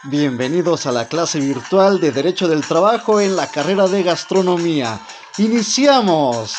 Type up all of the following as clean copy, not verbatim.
Bienvenidos a la clase virtual de Derecho del Trabajo en la carrera de Gastronomía. ¡Iniciamos!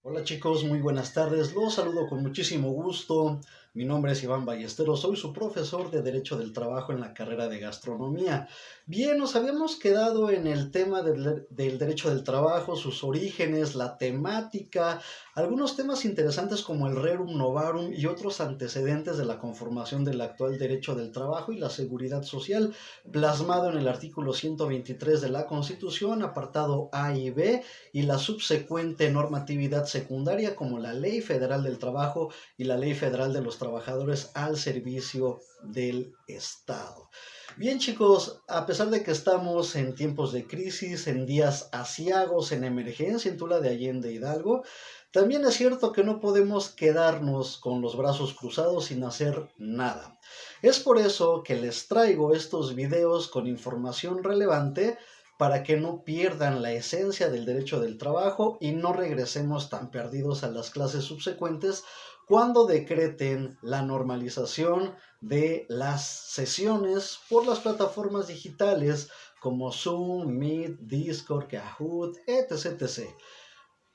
Hola chicos, muy buenas tardes. Los saludo con muchísimo gusto. Mi nombre es Iván Ballesteros, soy su profesor de Derecho del Trabajo en la carrera de Gastronomía. Bien, nos habíamos quedado en el tema del Derecho del Trabajo, sus orígenes, la temática, algunos temas interesantes como el Rerum Novarum y otros antecedentes de la conformación del actual Derecho del Trabajo y la Seguridad Social, plasmado en el artículo 123 de la Constitución, apartado A y B, y la subsecuente normatividad secundaria como la Ley Federal del Trabajo y la Ley Federal de los Trabajadores al servicio del Estado. Bien chicos, a pesar de que estamos en tiempos de crisis, en días aciagos, en emergencia en Tula de Allende Hidalgo, también es cierto que no podemos quedarnos con los brazos cruzados sin hacer nada. Es por eso que les traigo estos videos con información relevante para que no pierdan la esencia del derecho del trabajo y no regresemos tan perdidos a las clases subsecuentes cuando decreten la normalización de las sesiones por las plataformas digitales como Zoom, Meet, Discord, Kahoot, etc.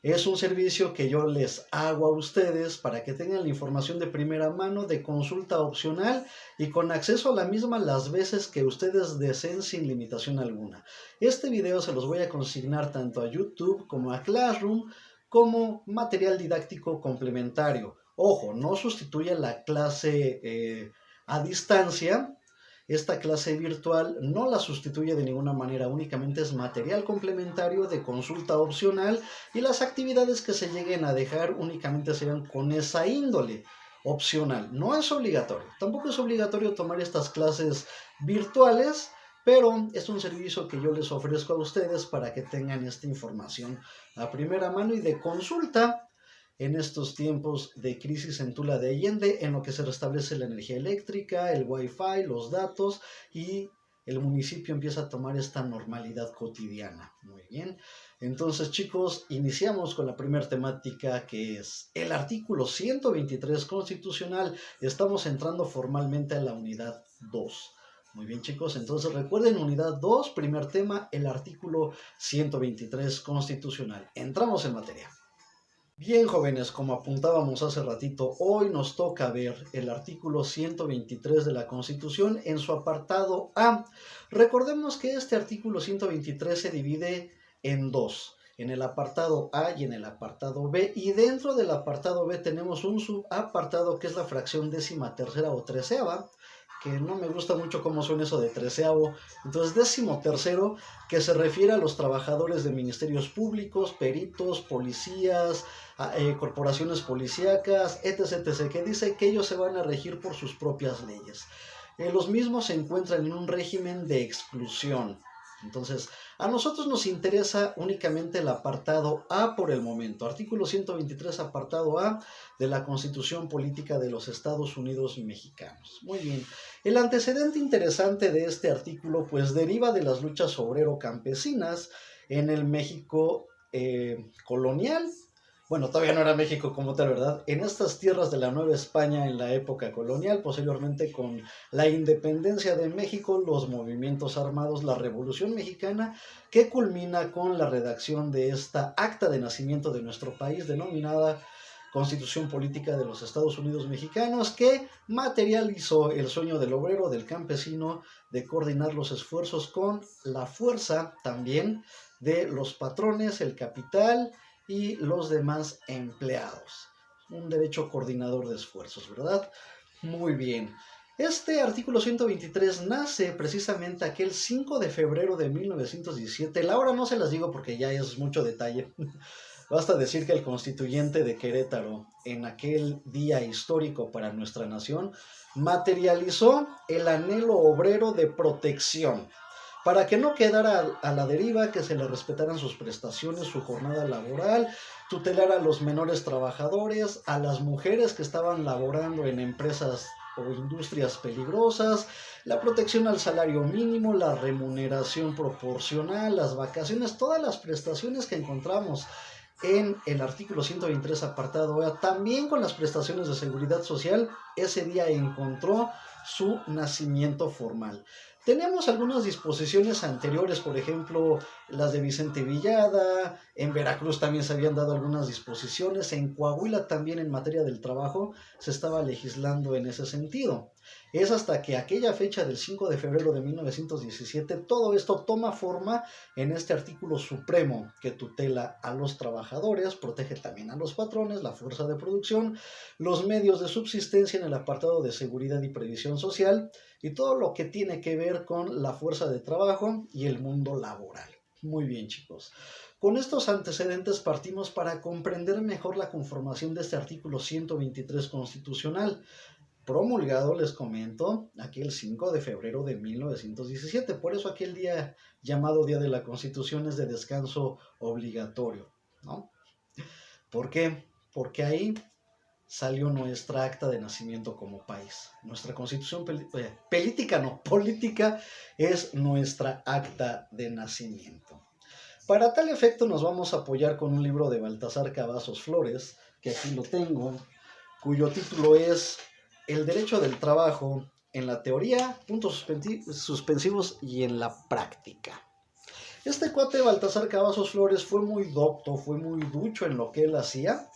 Es un servicio que yo les hago a ustedes para que tengan la información de primera mano, de consulta opcional y con acceso a la misma las veces que ustedes deseen sin limitación alguna. Este video se los voy a consignar tanto a YouTube como a Classroom como material didáctico complementario. Ojo, no sustituye la clase a distancia. Esta clase virtual no la sustituye de ninguna manera, únicamente es material complementario de consulta opcional y las actividades que se lleguen a dejar únicamente serán con esa índole opcional. No es obligatorio, tampoco es obligatorio tomar estas clases virtuales, pero es un servicio que yo les ofrezco a ustedes para que tengan esta información a primera mano y de consulta en estos tiempos de crisis en Tula de Allende, en lo que se restablece la energía eléctrica, el wifi, los datos y el municipio empieza a tomar esta normalidad cotidiana. Muy bien. Entonces, chicos, iniciamos con la primera temática que es el artículo 123 constitucional. Estamos entrando formalmente a la unidad 2. Muy bien, chicos, entonces recuerden, unidad 2, primer tema, el artículo 123 constitucional. Entramos en materia. Bien, jóvenes, como apuntábamos hace ratito, hoy nos toca ver el artículo 123 de la Constitución en su apartado A. Recordemos que este artículo 123 se divide en dos, en el apartado A y en el apartado B, y dentro del apartado B tenemos un subapartado que es la fracción 13ª o 13ª, que no me gusta mucho cómo suena eso de 13avo, entonces 13º, que se refiere a los trabajadores de ministerios públicos, peritos, policías, corporaciones policíacas, etc., que dice que ellos se van a regir por sus propias leyes. Los mismos se encuentran en un régimen de exclusión. Entonces, a nosotros nos interesa únicamente el apartado A por el momento. Artículo 123, apartado A de la Constitución Política de los Estados Unidos Mexicanos. Muy bien. El antecedente interesante de este artículo, pues, deriva de las luchas obrero-campesinas en el México colonial. Bueno, todavía no era México como tal, ¿verdad? En estas tierras de la Nueva España en la época colonial, posteriormente con la independencia de México, los movimientos armados, la Revolución Mexicana, que culmina con la redacción de esta acta de nacimiento de nuestro país, denominada Constitución Política de los Estados Unidos Mexicanos, que materializó el sueño del obrero, del campesino, de coordinar los esfuerzos con la fuerza también de los patrones, el capital y los demás empleados. Un derecho coordinador de esfuerzos, ¿verdad? Muy bien. Este artículo 123 nace precisamente aquel 5 de febrero de 1917. La hora no se las digo porque ya es mucho detalle. Basta decir que el constituyente de Querétaro, en aquel día histórico para nuestra nación, materializó el anhelo obrero de protección, para que no quedara a la deriva, que se le respetaran sus prestaciones, su jornada laboral, tutelar a los menores trabajadores, a las mujeres que estaban laborando en empresas o industrias peligrosas, la protección al salario mínimo, la remuneración proporcional, las vacaciones, todas las prestaciones que encontramos en el artículo 123 apartado A, también con las prestaciones de seguridad social, ese día encontró su nacimiento formal. Tenemos algunas disposiciones anteriores, por ejemplo, las de Vicente Villada, en Veracruz también se habían dado algunas disposiciones, en Coahuila también en materia del trabajo se estaba legislando en ese sentido. Es hasta que aquella fecha del 5 de febrero de 1917 todo esto toma forma en este artículo supremo que tutela a los trabajadores, protege también a los patrones, la fuerza de producción, los medios de subsistencia en el apartado de seguridad y previsión social y todo lo que tiene que ver con la fuerza de trabajo y el mundo laboral. Muy bien, chicos. Con estos antecedentes partimos para comprender mejor la conformación de este artículo 123 constitucional, promulgado, les comento, aquel 5 de febrero de 1917. Por eso aquel día llamado Día de la Constitución es de descanso obligatorio, ¿no? ¿Por qué? Porque ahí salió nuestra acta de nacimiento como país. Nuestra constitución política es nuestra acta de nacimiento. Para tal efecto nos vamos a apoyar con un libro de Baltasar Cavazos Flores, que aquí lo tengo, cuyo título es El derecho del trabajo en la teoría, puntos suspensivos y en la práctica. Este cuate Baltasar Cavazos Flores fue muy docto, fue muy ducho en lo que él hacía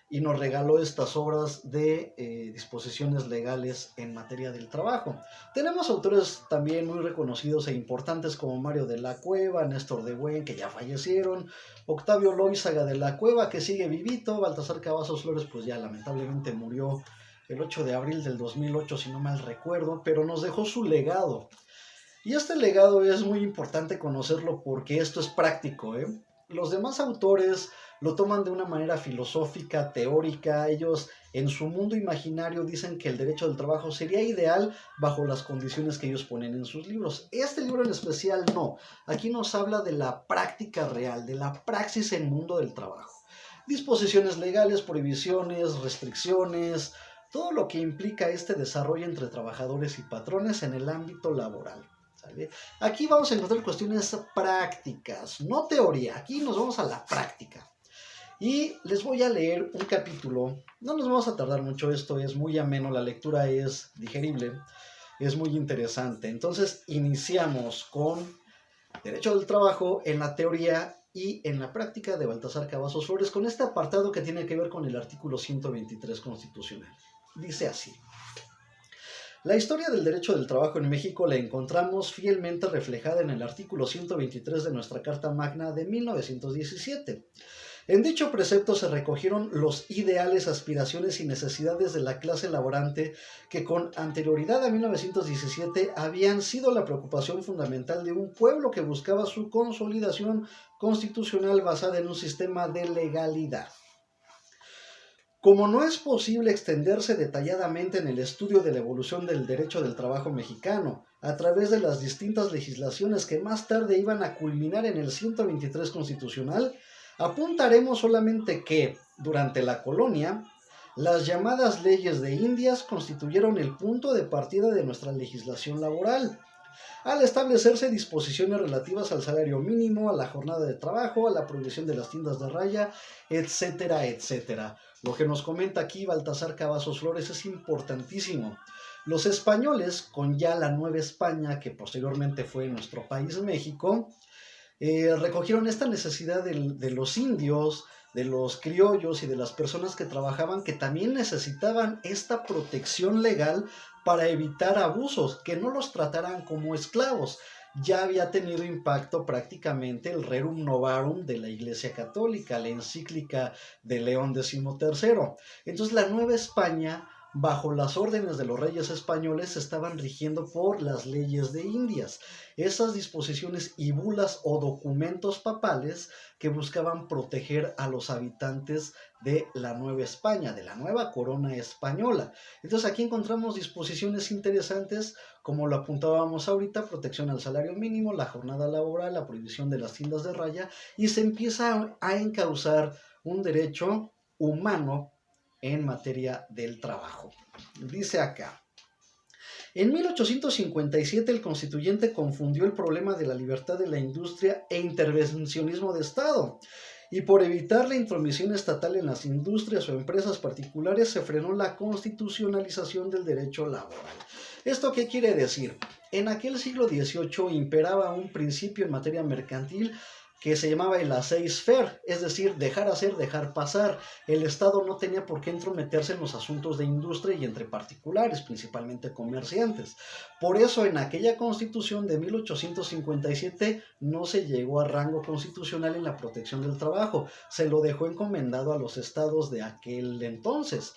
y nos regaló estas obras de disposiciones legales en materia del trabajo. Tenemos autores también muy reconocidos e importantes como Mario de la Cueva, Néstor de Buen, que ya fallecieron, Octavio Loizaga de la Cueva, que sigue vivito, Baltasar Cavazos Flores pues ya lamentablemente murió el 8 de abril del 2008, si no mal recuerdo, pero nos dejó su legado. Y este legado es muy importante conocerlo porque esto es práctico, ¿eh? Los demás autores lo toman de una manera filosófica, teórica. Ellos en su mundo imaginario dicen que el derecho del trabajo sería ideal bajo las condiciones que ellos ponen en sus libros. Este libro en especial no. Aquí nos habla de la práctica real, de la praxis en el mundo del trabajo. Disposiciones legales, prohibiciones, restricciones, todo lo que implica este desarrollo entre trabajadores y patrones en el ámbito laboral. Aquí vamos a encontrar cuestiones prácticas, no teoría. Aquí nos vamos a la práctica. Y les voy a leer un capítulo. No nos vamos a tardar mucho, esto es muy ameno, la lectura es digerible, es muy interesante. Entonces iniciamos con Derecho del Trabajo en la teoría y en la práctica de Baltasar Cavazos Flores, con este apartado que tiene que ver con el artículo 123 constitucional. Dice así: la historia del derecho del trabajo en México la encontramos fielmente reflejada en el artículo 123 de nuestra Carta Magna de 1917. En dicho precepto se recogieron los ideales, aspiraciones y necesidades de la clase laborante que con anterioridad a 1917 habían sido la preocupación fundamental de un pueblo que buscaba su consolidación constitucional basada en un sistema de legalidad. Como no es posible extenderse detalladamente en el estudio de la evolución del derecho del trabajo mexicano, a través de las distintas legislaciones que más tarde iban a culminar en el 123 constitucional, apuntaremos solamente que, durante la colonia, las llamadas leyes de Indias constituyeron el punto de partida de nuestra legislación laboral, al establecerse disposiciones relativas al salario mínimo, a la jornada de trabajo, a la prohibición de las tiendas de raya, etcétera, etcétera. Lo que nos comenta aquí Baltasar Cavazos Flores es importantísimo. Los españoles, con ya la Nueva España, que posteriormente fue nuestro país México, recogieron esta necesidad de los indios, de los criollos y de las personas que trabajaban, que también necesitaban esta protección legal para evitar abusos, que no los trataran como esclavos. Ya había tenido impacto prácticamente el Rerum Novarum de la Iglesia Católica, la encíclica de León XIII. Entonces la Nueva España, bajo las órdenes de los reyes españoles, se estaban rigiendo por las leyes de Indias. Esas disposiciones y bulas o documentos papales que buscaban proteger a los habitantes de la Nueva España, de la nueva corona española. Entonces aquí encontramos disposiciones interesantes, como lo apuntábamos ahorita: protección al salario mínimo, la jornada laboral, la prohibición de las tiendas de raya, y se empieza a encauzar un derecho humano en materia del trabajo. Dice acá: en 1857 el constituyente confundió el problema de la libertad de la industria e intervencionismo de Estado. y por evitar la intromisión estatal en las industrias o empresas particulares se frenó la constitucionalización del derecho laboral. ¿Esto qué quiere decir? En aquel siglo XVIII imperaba un principio en materia mercantil que se llamaba el laissez-faire, es decir, dejar hacer, dejar pasar. El Estado no tenía por qué entrometerse en los asuntos de industria y entre particulares, principalmente comerciantes. Por eso, en aquella Constitución de 1857 no se llegó a rango constitucional en la protección del trabajo, se lo dejó encomendado a los estados de aquel entonces.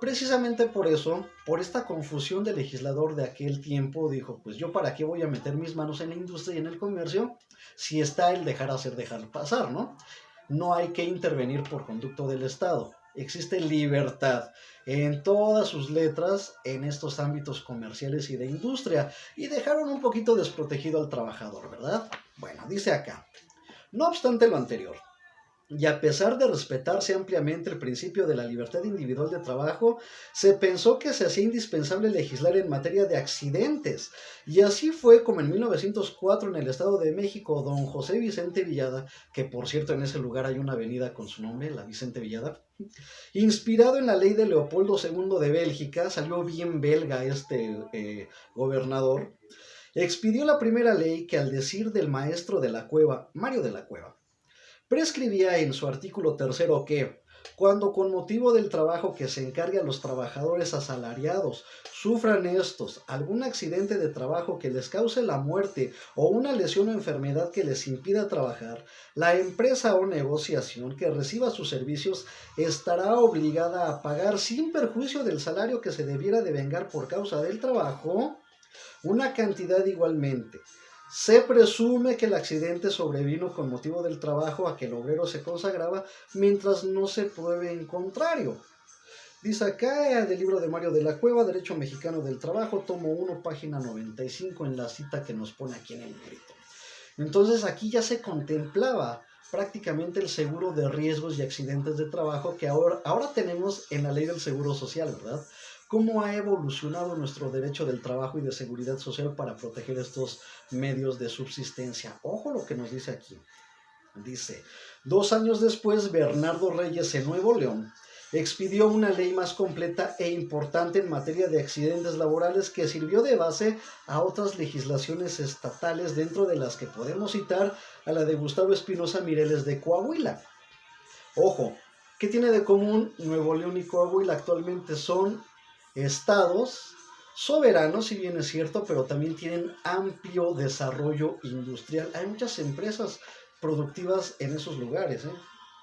Precisamente por eso, por esta confusión del legislador de aquel tiempo, dijo, pues yo para qué voy a meter mis manos en la industria y en el comercio si está el dejar hacer, dejar pasar, ¿no? No hay que intervenir por conducto del Estado. Existe libertad en todas sus letras en estos ámbitos comerciales y de industria y dejaron un poquito desprotegido al trabajador, ¿verdad? Bueno, dice acá, no obstante lo anterior, y a pesar de respetarse ampliamente el principio de la libertad individual de trabajo, se pensó que se hacía indispensable legislar en materia de accidentes. Y así fue como en 1904 en el Estado de México, don José Vicente Villada, que por cierto en ese lugar hay una avenida con su nombre, la Vicente Villada, inspirado en la ley de Leopoldo II de Bélgica, salió bien belga este gobernador, expidió la primera ley que al decir del maestro de la Cueva, Mario de la Cueva, prescribía en su artículo tercero que, cuando con motivo del trabajo que se encargue a los trabajadores asalariados sufran estos algún accidente de trabajo que les cause la muerte o una lesión o enfermedad que les impida trabajar, la empresa o negociación que reciba sus servicios estará obligada a pagar sin perjuicio del salario que se debiera devengar por causa del trabajo una cantidad igualmente. Se presume que el accidente sobrevino con motivo del trabajo a que el obrero se consagraba mientras no se pruebe en contrario. Dice acá del libro de Mario de la Cueva, Derecho Mexicano del Trabajo, tomo 1, página 95, en la cita que nos pone aquí en el librito. Entonces aquí ya se contemplaba prácticamente el seguro de riesgos y accidentes de trabajo que ahora tenemos en la ley del seguro social, ¿verdad? ¿Cómo ha evolucionado nuestro derecho del trabajo y de seguridad social para proteger estos medios de subsistencia? Ojo lo que nos dice aquí. Dice, 2 años después, Bernardo Reyes en Nuevo León expidió una ley más completa e importante en materia de accidentes laborales que sirvió de base a otras legislaciones estatales, dentro de las que podemos citar a la de Gustavo Espinosa Mireles de Coahuila. Ojo, ¿qué tiene de común Nuevo León y Coahuila? Actualmente son estados soberanos, si bien es cierto, pero también tienen amplio desarrollo industrial. Hay muchas empresas productivas en esos lugares, ¿eh?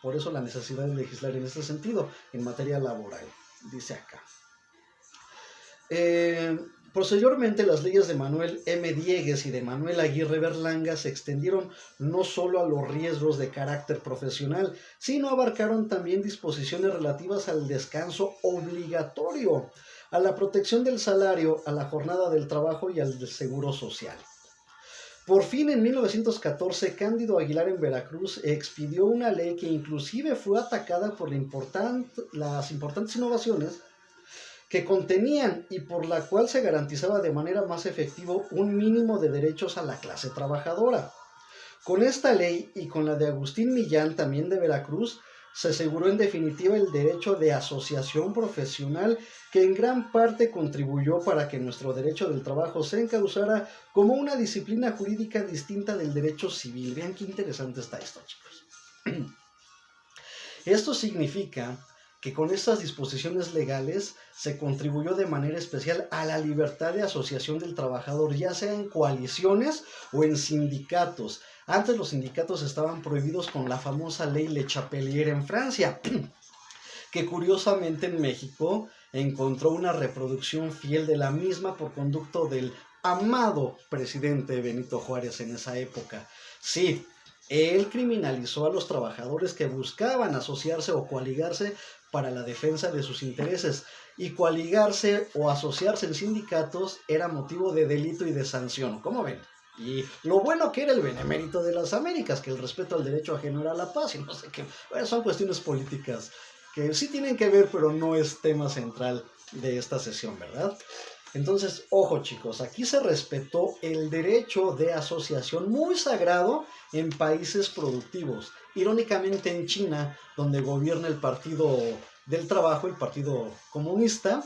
Por eso la necesidad de legislar en este sentido, en materia laboral, dice acá. Posteriormente, las leyes de Manuel M. Diegues y de Manuel Aguirre Berlanga se extendieron no solo a los riesgos de carácter profesional, sino abarcaron también disposiciones relativas al descanso obligatorio, a la protección del salario, a la jornada del trabajo y al seguro social. Por fin, en 1914, Cándido Aguilar en Veracruz expidió una ley que inclusive fue atacada por las importantes innovaciones que contenían y por la cual se garantizaba de manera más efectiva un mínimo de derechos a la clase trabajadora. Con esta ley y con la de Agustín Millán, también de Veracruz, se aseguró en definitiva el derecho de asociación profesional, que en gran parte contribuyó para que nuestro derecho del trabajo se encauzara como una disciplina jurídica distinta del derecho civil. Vean qué interesante está esto, chicos. Esto significa que con estas disposiciones legales se contribuyó de manera especial a la libertad de asociación del trabajador, ya sea en coaliciones o en sindicatos. Antes los sindicatos estaban prohibidos con la famosa ley Le Chapelier en Francia, que curiosamente en México encontró una reproducción fiel de la misma por conducto del amado presidente Benito Juárez en esa época. Sí, él criminalizó a los trabajadores que buscaban asociarse o coaligarse para la defensa de sus intereses, y coaligarse o asociarse en sindicatos era motivo de delito y de sanción. ¿Cómo ven? Y lo bueno que era el benemérito de las Américas, que el respeto al derecho ajeno era la paz, y no sé qué. Bueno, son cuestiones políticas que sí tienen que ver, pero no es tema central de esta sesión, ¿verdad? Entonces, ojo chicos, aquí se respetó el derecho de asociación muy sagrado en países productivos. Irónicamente en China, donde gobierna el Partido del Trabajo, el Partido Comunista,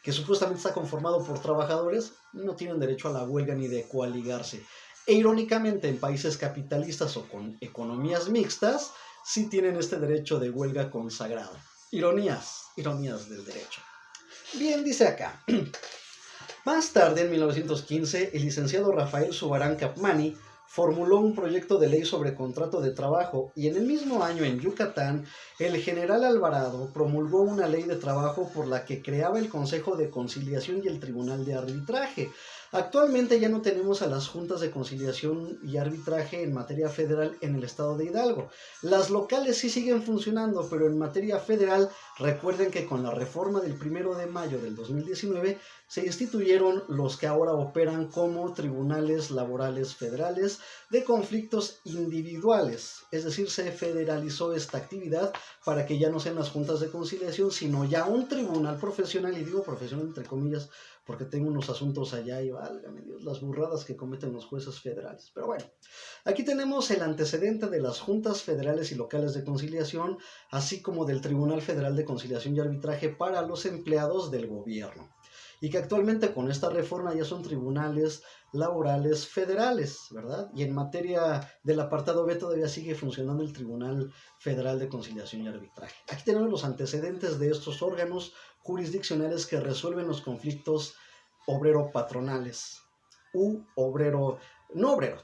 que supuestamente está conformado por trabajadores, no tienen derecho a la huelga ni de coaligarse. E irónicamente en países capitalistas o con economías mixtas, sí tienen este derecho de huelga consagrado. Ironías, ironías del derecho. Bien, dice acá. Más tarde, en 1915, el licenciado Rafael Subarán Capmany formuló un proyecto de ley sobre contrato de trabajo y en el mismo año en Yucatán, el general Alvarado promulgó una ley de trabajo por la que creaba el Consejo de Conciliación y el Tribunal de Arbitraje. Actualmente ya no tenemos a las juntas de conciliación y arbitraje en materia federal en el estado de Hidalgo. Las locales sí siguen funcionando, pero en materia federal, recuerden que con la reforma del 1 de mayo del 2019 se instituyeron los que ahora operan como tribunales laborales federales de conflictos individuales, es decir, se federalizó esta actividad para que ya no sean las juntas de conciliación, sino ya un tribunal profesional, y digo profesional entre comillas, porque tengo unos asuntos allá y válgame Dios, las burradas que cometen los jueces federales. Pero bueno, aquí tenemos el antecedente de las juntas federales y locales de conciliación, así como del Tribunal Federal de Conciliación y Arbitraje para los empleados del gobierno, y que actualmente con esta reforma ya son tribunales laborales federales, ¿verdad? Y en materia del apartado B todavía sigue funcionando el Tribunal Federal de Conciliación y Arbitraje. Aquí tenemos los antecedentes de estos órganos jurisdiccionales que resuelven los conflictos obrero-patronales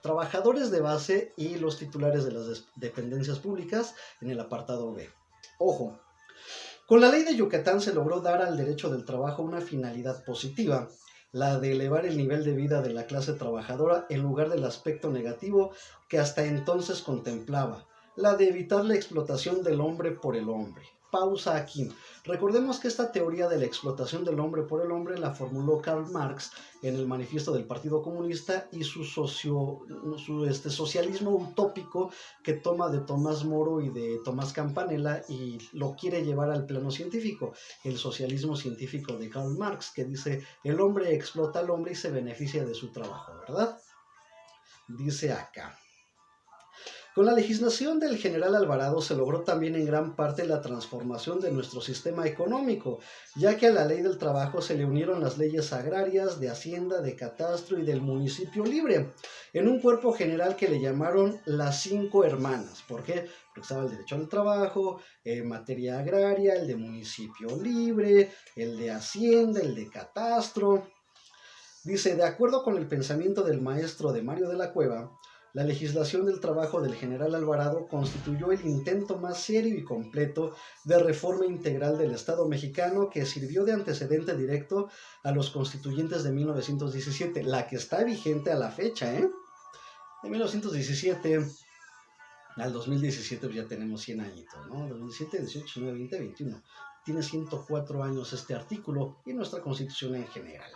trabajadores de base y los titulares de las dependencias públicas en el apartado B. Ojo, con la ley de Yucatán se logró dar al derecho del trabajo una finalidad positiva, la de elevar el nivel de vida de la clase trabajadora en lugar del aspecto negativo que hasta entonces contemplaba, la de evitar la explotación del hombre por el hombre. Pausa aquí. Recordemos que esta teoría de la explotación del hombre por el hombre la formuló Karl Marx en el manifiesto del Partido Comunista y su socialismo utópico que toma de Tomás Moro y de Tomás Campanella y lo quiere llevar al plano científico, el socialismo científico de Karl Marx, que dice el hombre explota al hombre y se beneficia de su trabajo, ¿verdad? Dice acá. Con la legislación del general Alvarado se logró también en gran parte la transformación de nuestro sistema económico, ya que a la ley del trabajo se le unieron las leyes agrarias, de hacienda, de catastro y del municipio libre, en un cuerpo general que le llamaron las 5 hermanas. ¿Por qué? Porque estaba el derecho al trabajo, materia agraria, el de municipio libre, el de hacienda, el de catastro. Dice, de acuerdo con el pensamiento del maestro de Mario de la Cueva, la legislación del trabajo del general Alvarado constituyó el intento más serio y completo de reforma integral del Estado mexicano que sirvió de antecedente directo a los constituyentes de 1917, la que está vigente a la fecha, ¿eh? De 1917 al 2017 ya tenemos 100 añitos, ¿no? 2017, 18, 19, 20, 21. Tiene 104 años este artículo y nuestra Constitución en general.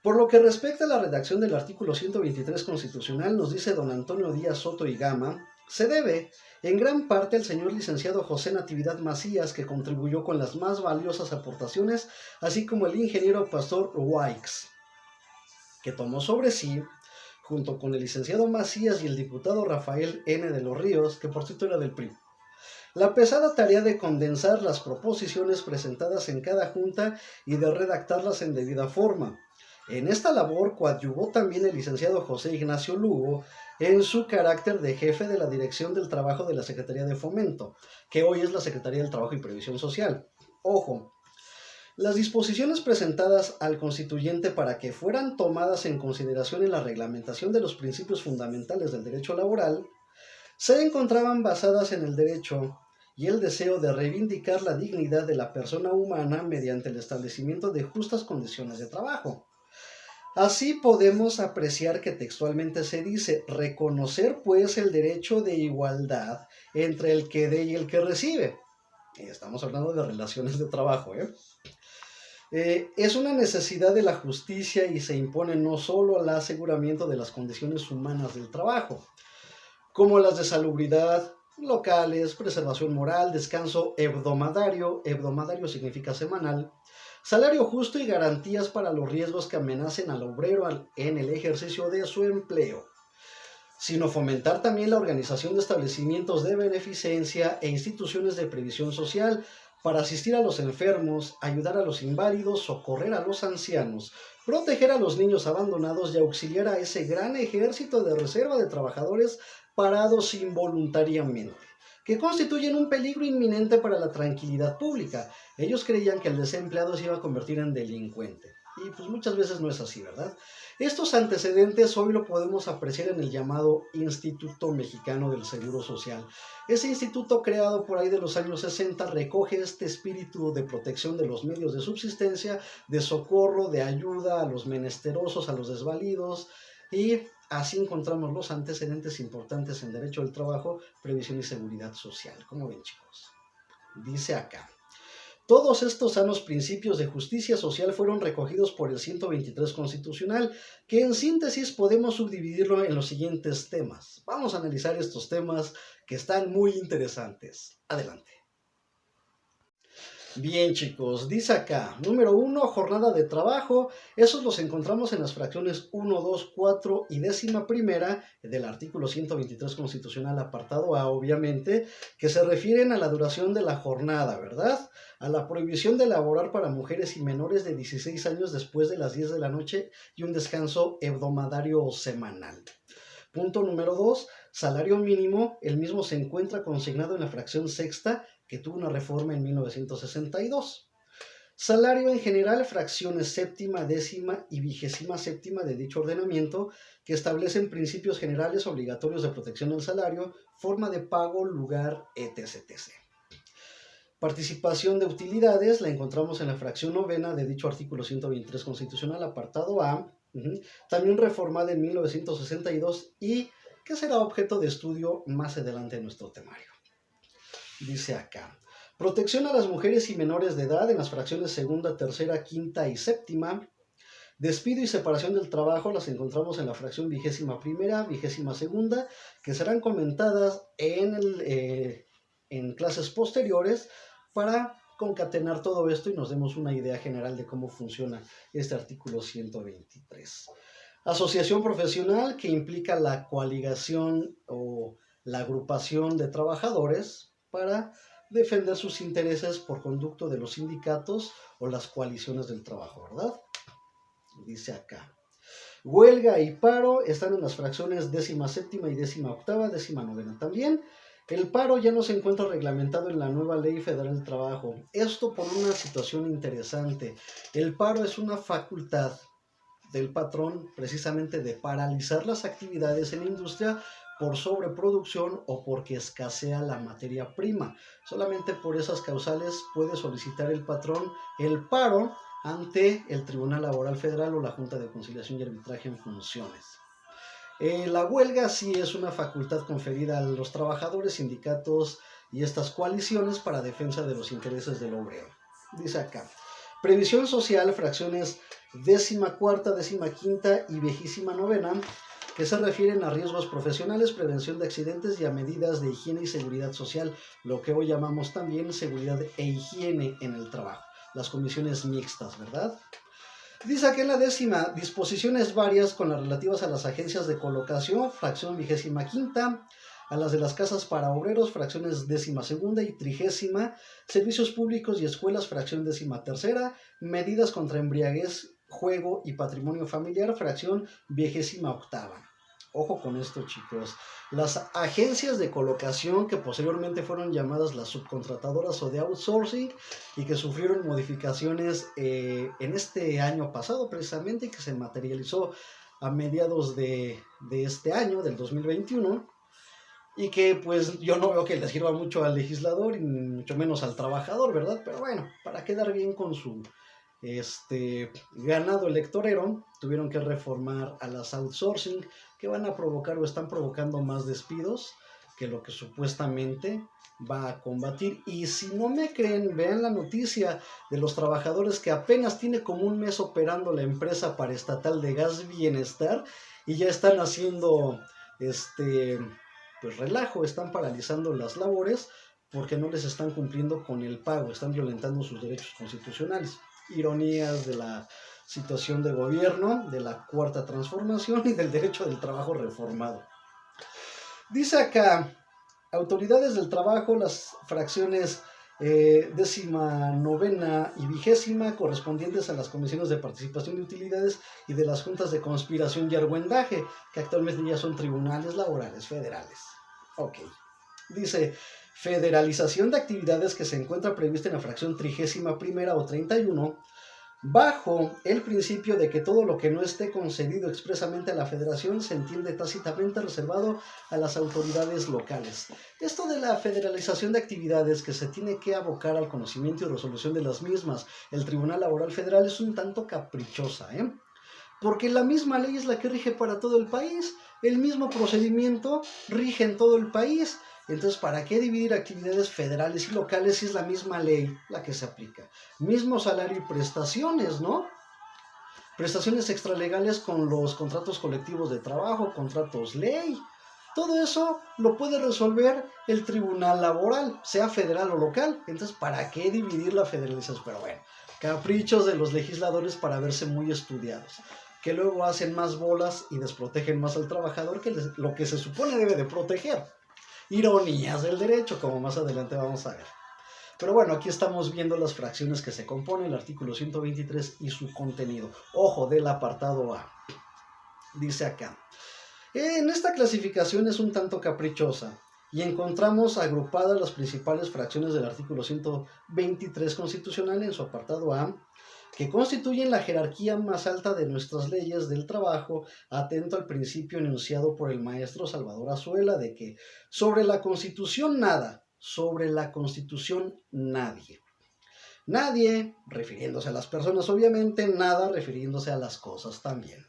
Por lo que respecta a la redacción del artículo 123 constitucional, nos dice don Antonio Díaz Soto y Gama, se debe en gran parte al señor licenciado José Natividad Macías, que contribuyó con las más valiosas aportaciones, así como el ingeniero Pastor Wykes, que tomó sobre sí, junto con el licenciado Macías y el diputado Rafael N. de los Ríos, que por cierto era del PRI, la pesada tarea de condensar las proposiciones presentadas en cada junta y de redactarlas en debida forma. En esta labor coadyuvó también el licenciado José Ignacio Lugo en su carácter de jefe de la Dirección del Trabajo de la Secretaría de Fomento, que hoy es la Secretaría del Trabajo y Previsión Social. Ojo, las disposiciones presentadas al constituyente para que fueran tomadas en consideración en la reglamentación de los principios fundamentales del derecho laboral se encontraban basadas en el derecho y el deseo de reivindicar la dignidad de la persona humana mediante el establecimiento de justas condiciones de trabajo. Así podemos apreciar que textualmente se dice, reconocer pues el derecho de igualdad entre el que dé y el que recibe. Y estamos hablando de relaciones de trabajo, es una necesidad de la justicia y se impone no solo al aseguramiento de las condiciones humanas del trabajo, como las de salubridad, locales, preservación moral, descanso hebdomadario significa semanal, Salario justo y garantías para los riesgos que amenacen al obrero en el ejercicio de su empleo, sino fomentar también la organización de establecimientos de beneficencia e instituciones de previsión social para asistir a los enfermos, ayudar a los inválidos, socorrer a los ancianos, proteger a los niños abandonados y auxiliar a ese gran ejército de reserva de trabajadores parados involuntariamente, que constituyen un peligro inminente para la tranquilidad pública. Ellos creían que el desempleado se iba a convertir en delincuente. Y pues muchas veces no es así, ¿verdad? Estos antecedentes hoy lo podemos apreciar en el llamado Instituto Mexicano del Seguro Social. Ese instituto, creado por ahí de los años 60, recoge este espíritu de protección de los medios de subsistencia, de socorro, de ayuda a los menesterosos, a los desvalidos, y así encontramos los antecedentes importantes en derecho del trabajo, previsión y seguridad social. ¿Cómo ven, chicos? Dice acá: todos estos sanos principios de justicia social fueron recogidos por el 123 constitucional, que en síntesis podemos subdividirlo en los siguientes temas. Vamos a analizar estos temas que están muy interesantes. Adelante. Bien, chicos, dice acá, número 1, jornada de trabajo. Esos los encontramos en las fracciones 1, 2, 4 y 11ª del artículo 123 constitucional, apartado A, obviamente, que se refieren a la duración de la jornada, ¿verdad? A la prohibición de laborar para mujeres y menores de 16 años después de las 10 de la noche y un descanso hebdomadario o semanal. Punto número 2, salario mínimo. El mismo se encuentra consignado en la fracción sexta, que tuvo una reforma en 1962. Salario en general, fracciones séptima, décima y 27ª de dicho ordenamiento, que establecen principios generales obligatorios de protección del salario, forma de pago, lugar, etc. Participación de utilidades la encontramos en la fracción novena de dicho artículo 123 constitucional, apartado A, también reformada en 1962 y que será objeto de estudio más adelante en nuestro temario. Dice acá, protección a las mujeres y menores de edad en las fracciones segunda, tercera, quinta y séptima. Despido y separación del trabajo las encontramos en la fracción 21ª, 22ª, que serán comentadas en clases posteriores para concatenar todo esto y nos demos una idea general de cómo funciona este artículo 123. Asociación profesional, que implica la coaligación o la agrupación de trabajadores para defender sus intereses por conducto de los sindicatos o las coaliciones del trabajo, ¿verdad? Dice acá, huelga y paro están en las fracciones 17ª y 18ª, 19ª también. El paro ya no se encuentra reglamentado en la nueva Ley Federal del Trabajo. Esto por una situación interesante. El paro es una facultad del patrón precisamente de paralizar las actividades en la industria por sobreproducción o porque escasea la materia prima. Solamente por esas causales puede solicitar el patrón el paro ante el Tribunal Laboral Federal o la Junta de Conciliación y Arbitraje en Funciones. La huelga sí es una facultad conferida a los trabajadores, sindicatos y estas coaliciones para defensa de los intereses del obrero. Dice acá, previsión social, fracciones 14ª, 15ª y 29ª, que se refieren a riesgos profesionales, prevención de accidentes y a medidas de higiene y seguridad social, lo que hoy llamamos también seguridad e higiene en el trabajo, las comisiones mixtas, ¿verdad? Dice aquí en la 10ª, disposiciones varias con las relativas a las agencias de colocación, fracción 25ª, a las de las casas para obreros, fracciones 12ª y 30ª, servicios públicos y escuelas, fracción 13ª, medidas contra embriaguez, juego y patrimonio familiar, fracción 28ª. Ojo con esto, chicos. Las agencias de colocación, que posteriormente fueron llamadas las subcontratadoras o de outsourcing, y que sufrieron modificaciones en este año pasado precisamente, y que se materializó a mediados de este año, del 2021, y que pues yo no veo que le sirva mucho al legislador y mucho menos al trabajador, ¿verdad? Pero bueno, para quedar bien con su ganado electorero, tuvieron que reformar a las outsourcing, que van a provocar o están provocando más despidos que lo que supuestamente va a combatir. Y si no me creen, vean la noticia de los trabajadores que apenas tiene como un mes operando la empresa paraestatal de Gas Bienestar y ya están haciendo pues relajo, están paralizando las labores porque no les están cumpliendo con el pago, están violentando sus derechos constitucionales. Ironías de la situación de gobierno, de la cuarta transformación y del derecho del trabajo reformado. Dice acá, autoridades del trabajo, las fracciones 19ª y 20ª correspondientes a las comisiones de participación de utilidades y de las juntas de conspiración y argüendaje, que actualmente ya son tribunales laborales federales. Ok. Dice, federalización de actividades que se encuentra prevista en la fracción 31ª o 31, bajo el principio de que todo lo que no esté concedido expresamente a la federación se entiende tácitamente reservado a las autoridades locales. Esto de la federalización de actividades que se tiene que abocar al conocimiento y resolución de las mismas, el Tribunal Laboral Federal, es un tanto caprichosa, porque la misma ley es la que rige para todo el país, el mismo procedimiento rige en todo el país. Entonces, ¿para qué dividir actividades federales y locales si es la misma ley la que se aplica? Mismo salario y prestaciones, ¿no? Prestaciones extralegales con los contratos colectivos de trabajo, contratos ley. Todo eso lo puede resolver el tribunal laboral, sea federal o local. Entonces, ¿para qué dividir la federalización? Pero bueno, caprichos de los legisladores para verse muy estudiados, que luego hacen más bolas y desprotegen más al trabajador que lo que se supone debe de proteger. Ironías del derecho, como más adelante vamos a ver. Pero bueno, aquí estamos viendo las fracciones que se componen, el artículo 123 y su contenido. Ojo del apartado A. Dice acá, en esta clasificación es un tanto caprichosa y encontramos agrupadas las principales fracciones del artículo 123 constitucional en su apartado A, que constituyen la jerarquía más alta de nuestras leyes del trabajo, atento al principio enunciado por el maestro Salvador Azuela de que sobre la Constitución nada, sobre la Constitución nadie. Nadie, refiriéndose a las personas obviamente, nada refiriéndose a las cosas también.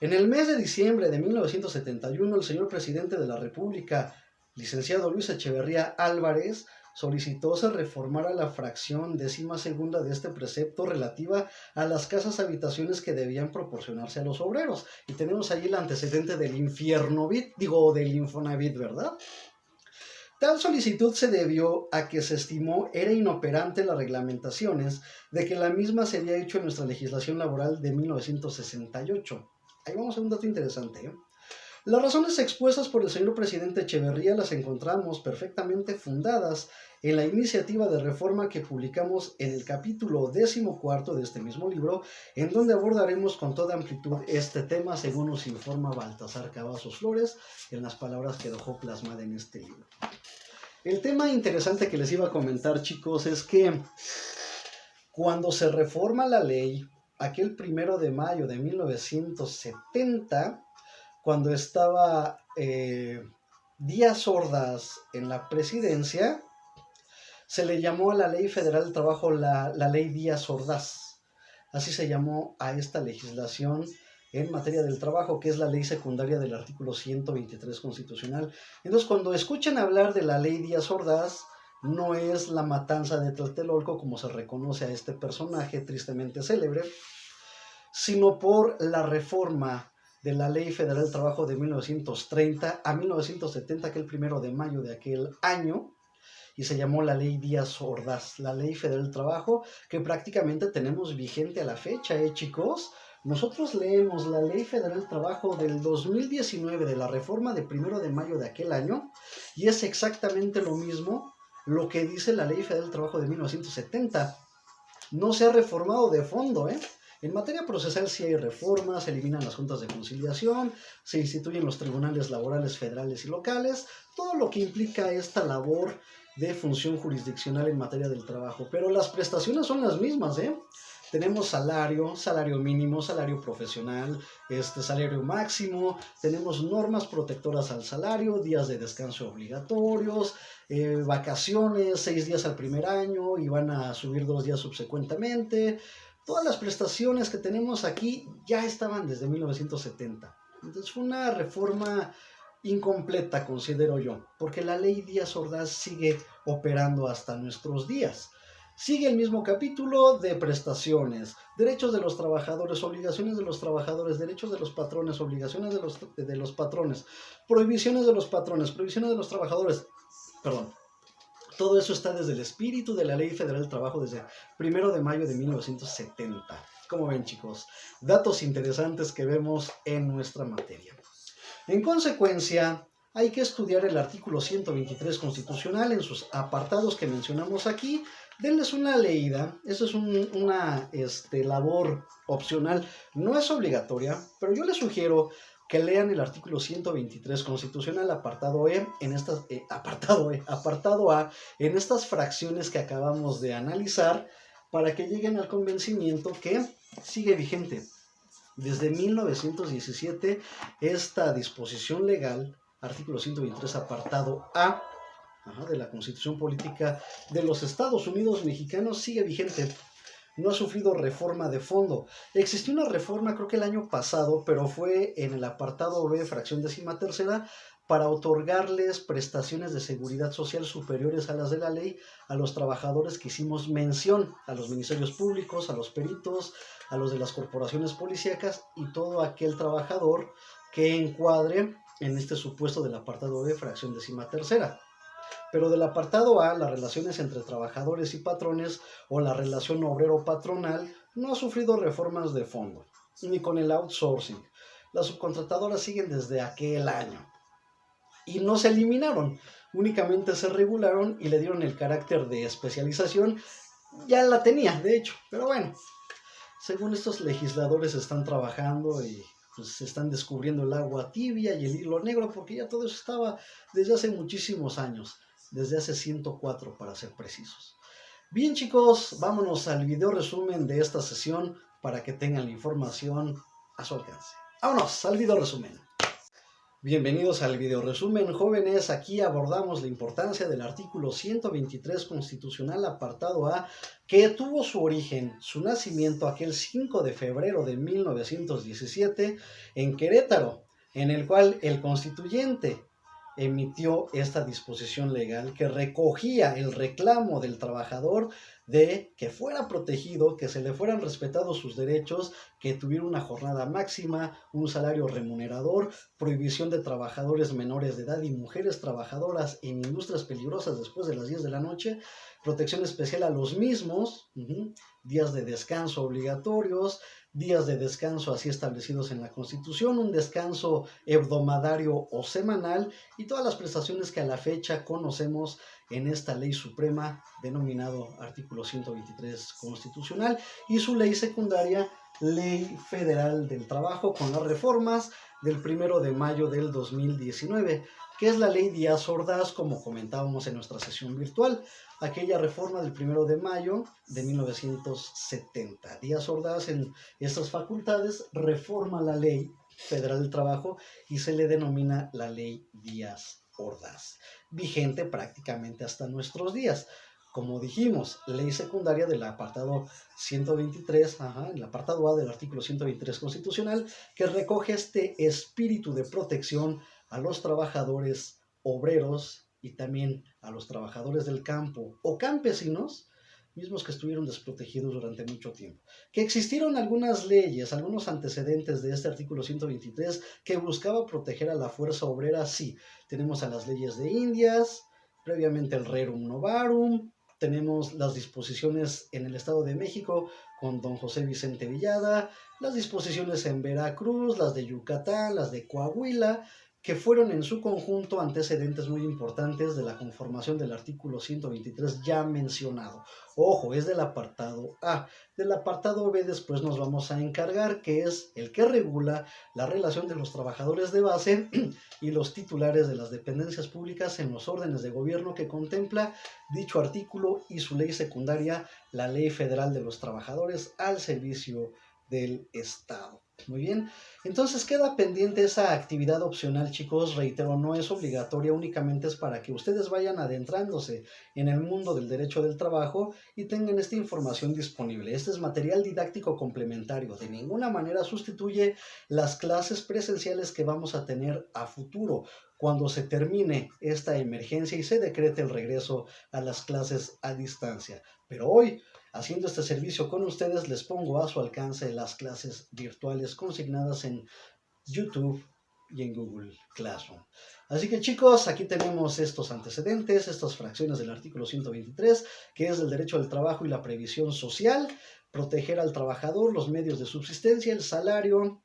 En el mes de diciembre de 1971, el señor presidente de la República, licenciado Luis Echeverría Álvarez, solicitó se reformara la fracción 12ª de este precepto relativa a las casas habitaciones que debían proporcionarse a los obreros. Y tenemos ahí el antecedente del del Infonavit, ¿verdad? Tal solicitud se debió a que se estimó era inoperante las reglamentaciones de que la misma se había hecho en nuestra legislación laboral de 1968. Ahí vamos a un dato interesante, Las razones expuestas por el señor presidente Echeverría las encontramos perfectamente fundadas en la iniciativa de reforma que publicamos en el capítulo 14 de este mismo libro, en donde abordaremos con toda amplitud este tema, según nos informa Baltasar Cavazos Flores, en las palabras que dejó plasmada en este libro. El tema interesante que les iba a comentar, chicos, es que cuando se reforma la ley, aquel 1 de mayo de 1970, cuando estaba Díaz Ordaz en la presidencia, se le llamó a la Ley Federal del Trabajo la Ley Díaz Ordaz. Así se llamó a esta legislación en materia del trabajo, que es la ley secundaria del artículo 123 constitucional. Entonces, cuando escuchan hablar de la Ley Díaz Ordaz, no es la matanza de Tlatelolco, como se reconoce a este personaje tristemente célebre, sino por la reforma de la Ley Federal del Trabajo de 1930 a 1970, que el 1 de mayo de aquel año, y se llamó la Ley Díaz Ordaz, la Ley Federal del Trabajo, que prácticamente tenemos vigente a la fecha, chicos. Nosotros leemos la Ley Federal del Trabajo del 2019, de la reforma de 1 de mayo de aquel año, y es exactamente lo mismo lo que dice la Ley Federal del Trabajo de 1970. No se ha reformado de fondo, En materia procesal sí hay reformas, se eliminan las juntas de conciliación, se instituyen los tribunales laborales federales y locales, todo lo que implica esta labor de función jurisdiccional en materia del trabajo. Pero las prestaciones son las mismas, Tenemos salario mínimo, salario profesional, salario máximo, tenemos normas protectoras al salario, días de descanso obligatorios, vacaciones, 6 días al primer año y van a subir 2 días subsecuentemente. Todas las prestaciones que tenemos aquí ya estaban desde 1970. Entonces fue una reforma incompleta, considero yo, porque la ley Díaz Ordaz sigue operando hasta nuestros días. Sigue el mismo capítulo de prestaciones, derechos de los trabajadores, obligaciones de los trabajadores, derechos de los patrones, obligaciones de los patrones, prohibiciones de los patrones, prohibiciones de los trabajadores, perdón, Todo eso está desde el espíritu de la Ley Federal del Trabajo desde 1 de mayo de 1970. Como ven, chicos, datos interesantes que vemos en nuestra materia. En consecuencia, hay que estudiar el artículo 123 constitucional en sus apartados que mencionamos aquí. Denles una leída. Eso es una labor opcional. No es obligatoria, pero yo les sugiero que lean el artículo 123 constitucional, apartado apartado A, en estas fracciones que acabamos de analizar, para que lleguen al convencimiento que sigue vigente. Desde 1917, esta disposición legal, artículo 123, apartado A, de la Constitución Política de los Estados Unidos Mexicanos, sigue vigente. No ha sufrido reforma de fondo. Existió una reforma, creo que el año pasado, pero fue en el apartado B, fracción 13ª, para otorgarles prestaciones de seguridad social superiores a las de la ley a los trabajadores que hicimos mención, a los ministerios públicos, a los peritos, a los de las corporaciones policíacas y todo aquel trabajador que encuadre en este supuesto del apartado B, fracción 13ª. Pero del apartado A, las relaciones entre trabajadores y patrones o la relación obrero-patronal no ha sufrido reformas de fondo, ni con el outsourcing. Las subcontratadoras siguen desde aquel año y no se eliminaron, únicamente se regularon y le dieron el carácter de especialización. Ya la tenía, de hecho, pero bueno, según estos legisladores están trabajando y pues se están descubriendo el agua tibia y el hilo negro, porque ya todo eso estaba desde hace muchísimos años, desde hace 104 para ser precisos. Bien, chicos, vámonos al video resumen de esta sesión para que tengan la información a su alcance. Vámonos al video resumen. Bienvenidos al video resumen, jóvenes. Aquí abordamos la importancia del artículo 123 constitucional, apartado A, que tuvo su origen, su nacimiento aquel 5 de febrero de 1917 en Querétaro, en el cual el constituyente emitió esta disposición legal que recogía el reclamo del trabajador de que fuera protegido, que se le fueran respetados sus derechos, que tuviera una jornada máxima, un salario remunerador, prohibición de trabajadores menores de edad y mujeres trabajadoras en industrias peligrosas después de las 10 de la noche, protección especial a los mismos, días de descanso obligatorios, días de descanso así establecidos en la Constitución, un descanso hebdomadario o semanal y todas las prestaciones que a la fecha conocemos en esta ley suprema denominado artículo 123 constitucional y su ley secundaria, Ley Federal del Trabajo, con las reformas del 1 de mayo del 2019, que es la ley Díaz Ordaz, como comentábamos en nuestra sesión virtual, aquella reforma del 1 de mayo de 1970. Díaz Ordaz, en estas facultades, reforma la Ley Federal del Trabajo y se le denomina la ley Díaz Ordaz, vigente prácticamente hasta nuestros días. Como dijimos, ley secundaria del apartado 123, el apartado A del artículo 123 constitucional, que recoge este espíritu de protección a los trabajadores obreros y también a los trabajadores del campo o campesinos, mismos que estuvieron desprotegidos durante mucho tiempo. Que existieron algunas leyes, algunos antecedentes de este artículo 123 que buscaba proteger a la fuerza obrera, sí. Tenemos a las leyes de Indias, previamente el Rerum Novarum, tenemos las disposiciones en el Estado de México con don José Vicente Villada, las disposiciones en Veracruz, las de Yucatán, las de Coahuila, que fueron en su conjunto antecedentes muy importantes de la conformación del artículo 123 ya mencionado. Ojo, es del apartado A. Del apartado B después nos vamos a encargar, que es el que regula la relación de los trabajadores de base y los titulares de las dependencias públicas en los órdenes de gobierno que contempla dicho artículo y su ley secundaria, la Ley Federal de los Trabajadores al Servicio del Estado. Muy bien, entonces queda pendiente esa actividad opcional, chicos. Reitero, no es obligatoria, únicamente es para que ustedes vayan adentrándose en el mundo del derecho del trabajo y tengan esta información disponible. Este es material didáctico complementario, de ninguna manera sustituye las clases presenciales que vamos a tener a futuro, cuando se termine esta emergencia y se decrete el regreso a las clases a distancia. Pero hoy, haciendo este servicio con ustedes, les pongo a su alcance las clases virtuales consignadas en YouTube, y en Google Classroom. Así que chicos, aquí tenemos estos antecedentes, estas fracciones del artículo 123, que es el derecho al trabajo y la previsión social, proteger al trabajador, los medios de subsistencia, el salario,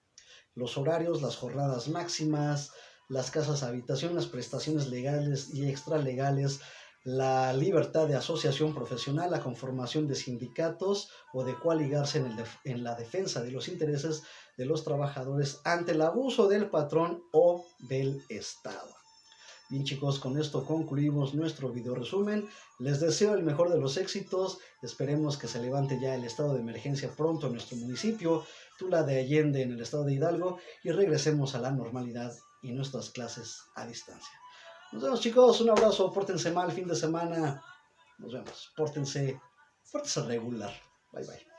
los horarios, las jornadas máximas, las casas habitación, las prestaciones legales y extralegales, la libertad de asociación profesional, la conformación de sindicatos o de coaligarse en la defensa de los intereses de los trabajadores ante el abuso del patrón o del Estado. Bien chicos, con esto concluimos nuestro video resumen. Les deseo el mejor de los éxitos. Esperemos que se levante ya el estado de emergencia pronto en nuestro municipio, Tula de Allende en el estado de Hidalgo, y regresemos a la normalidad y nuestras clases a distancia. Nos vemos chicos, un abrazo, pórtense mal fin de semana. Nos vemos, pórtense regular. Bye bye.